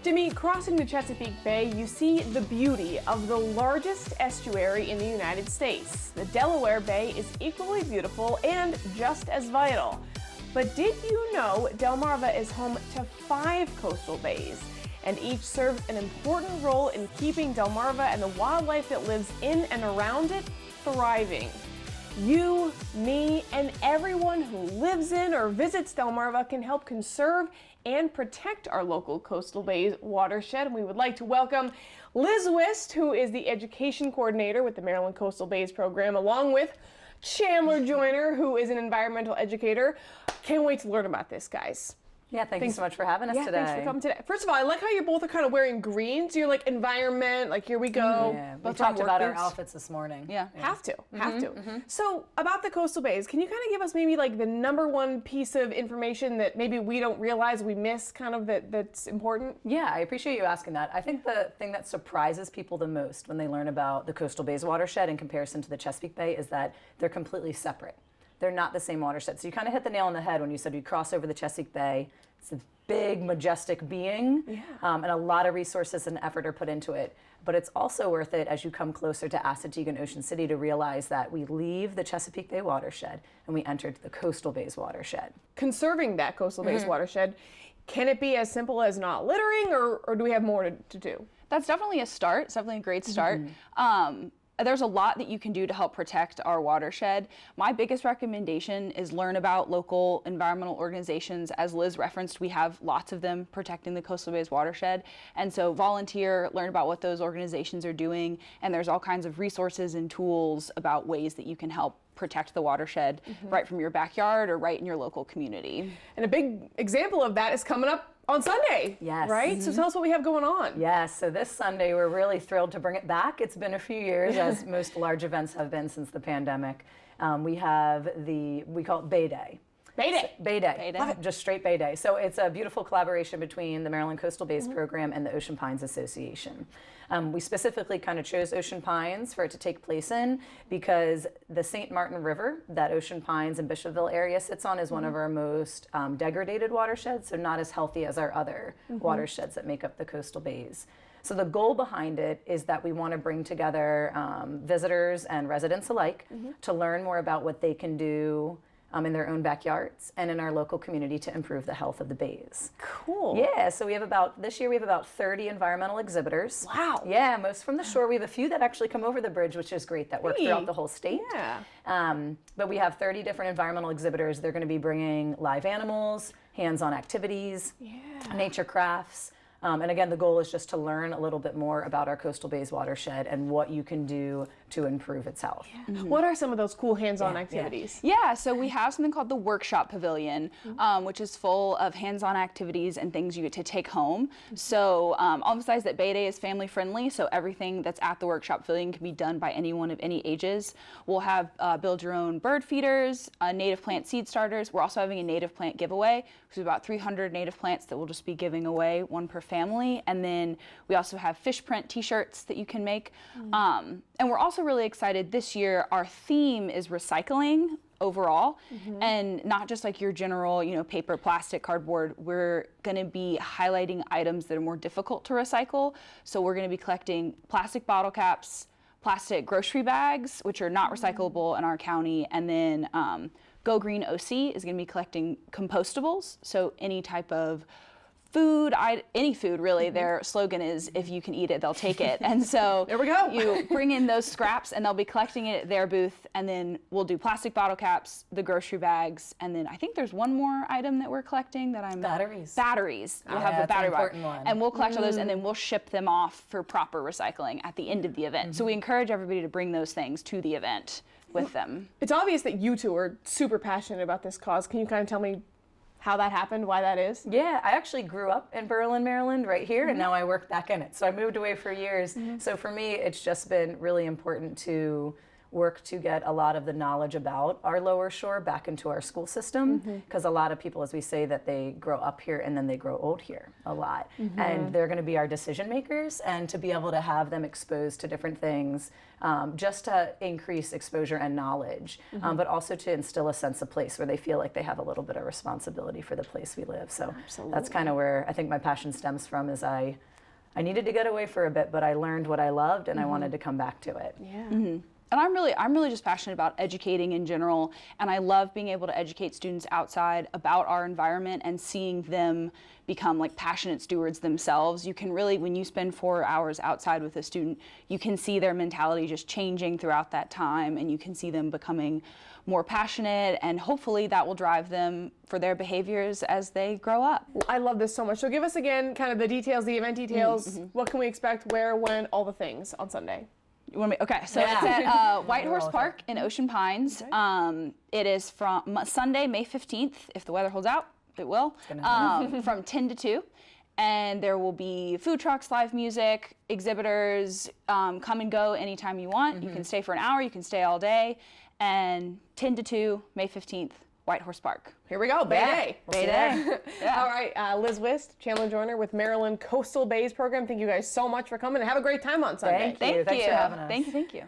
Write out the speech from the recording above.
Jimmy, crossing the Chesapeake Bay, you see the beauty of the largest estuary in the United States. The Delaware Bay is equally beautiful and just as vital. But did you know Delmarva is home to 5 coastal bays, and each serves an important role in keeping Delmarva and the wildlife that lives in and around it thriving. You, me, and everyone who lives in or visits Delmarva can help conserve and protect our local coastal bays watershed. And we would like to welcome Liz Wist, who is the education coordinator with the Maryland Coastal Bays program, along with Chandler Joyner, who is an environmental educator. Can't wait to learn about this, guys. Yeah, thank you so much for having us today. Thanks for coming today. First of all, I like how you both are kind of wearing green. So you're like environment, like here we go. Yeah, we talked about our outfits this morning. Yeah. Have to. So about the coastal bays, can you kind of give us maybe like the #1 piece of information that maybe we don't realize we miss kind of that's important? Yeah, I appreciate you asking that. I think the thing that surprises people the most when they learn about the coastal bays watershed in comparison to the Chesapeake Bay is that they're completely separate. They're not the same watershed. So you kind of hit the nail on the head when you said you cross over the Chesapeake Bay. It's a big, majestic being, and a lot of resources and effort are put into it. But it's also worth it as you come closer to Assateague and Ocean City to realize that we leave the Chesapeake Bay watershed and we entered the Coastal Bays watershed. Conserving that Coastal Bays watershed, can it be as simple as not littering, or do we have more to do? That's definitely a start. It's definitely a great start. There's a lot that you can do to help protect our watershed. My biggest recommendation is learn about local environmental organizations. As Liz referenced, we have lots of them protecting the Coastal Bays watershed. And so volunteer, learn about what those organizations are doing. And there's all kinds of resources and tools about ways that you can help protect the watershed right from your backyard or right in your local community. And a big example of that is coming up on Sunday, yes. Right? So tell us what we have going on. Yes, so this Sunday we're really thrilled to bring it back. It's been a few years, as most large events have been since the pandemic. We have we call it Bay Day. Bay Day. So, Bay Day. Just straight Bay Day. So it's a beautiful collaboration between the Maryland Coastal Bays program and the Ocean Pines Association. We specifically kind of chose Ocean Pines for it to take place in because the St. Martin River that Ocean Pines and Bishopville area sits on is one of our most degraded watersheds, so not as healthy as our other watersheds that make up the coastal bays. So the goal behind it is that we want to bring together visitors and residents alike to learn more about what they can do in their own backyards and in our local community to improve the health of the bays. Cool. Yeah, so this year we have about 30 environmental exhibitors. Wow. Yeah, most from the shore. We have a few that actually come over the bridge, which is great, that work throughout the whole state. Yeah. But we have 30 different environmental exhibitors. They're going to be bringing live animals, hands-on activities, nature crafts. And again, the goal is just to learn a little bit more about our Coastal Bays watershed and what you can do to improve its health. What are some of those cool hands-on activities? Yeah, so we have something called the Workshop Pavilion, which is full of hands-on activities and things you get to take home. So I'll emphasize that Bay Day is family friendly, so everything that's at the Workshop Pavilion can be done by anyone of any ages. We'll have build your own bird feeders, native plant seed starters. We're also having a native plant giveaway, which is about 300 native plants that we'll just be giving away, one per family. And then we also have fish print t-shirts that you can make. And we're also really excited this year. Our theme is recycling overall, and not just like your general, paper, plastic, cardboard. We're going to be highlighting items that are more difficult to recycle. So we're going to be collecting plastic bottle caps, plastic grocery bags, which are not recyclable in our county, and then Go Green OC is going to be collecting compostables. So any type of food, any food really, their slogan is, if you can eat it, they'll take it. And so there we go. You bring in those scraps and they'll be collecting it at their booth, and then we'll do plastic bottle caps, the grocery bags, and then I think there's one more item that we're collecting that Batteries. We'll have the battery bar. And we'll collect all those and then we'll ship them off for proper recycling at the end of the event. So we encourage everybody to bring those things to the event with them. It's obvious that you two are super passionate about this cause. Can you kind of tell me how that happened, why that is? Yeah, I actually grew up in Berlin, Maryland, right here, and now I work back in it. So I moved away for years. So for me, it's just been really important to work to get a lot of the knowledge about our lower shore back into our school system, because a lot of people, as we say, that they grow up here and then they grow old here a lot, and they're going to be our decision makers, and to be able to have them exposed to different things, just to increase exposure and knowledge, but also to instill a sense of place where they feel like they have a little bit of responsibility for the place we live. So that's kind of where I think my passion stems from. Is I needed to get away for a bit, but I learned what I loved, and I wanted to come back to it. Yeah. And I'm really just passionate about educating in general, and I love being able to educate students outside about our environment and seeing them become like passionate stewards themselves. You can really, when you spend 4 hours outside with a student, you can see their mentality just changing throughout that time, and you can see them becoming more passionate, and hopefully that will drive them for their behaviors as they grow up. I love this so much. So give us again kind of the details, the event details. What can we expect, where, when, all the things on Sunday? You want me? Okay, so it's at White Horse Park in Ocean Pines. It is from Sunday, May 15th. If the weather holds out, it will. From 10 to 2. And there will be food trucks, live music, exhibitors. Come and go anytime you want. You can stay for an hour, you can stay all day. And 10 to 2, May 15th, White Horse Park. Here we go, Bay Day. Bay Day. All right, Liz Wist, Chandler Joyner with Maryland Coastal Bays Program. Thank you guys so much for coming, and have a great time on Sunday. Thank you. Thanks for having us. Thank you.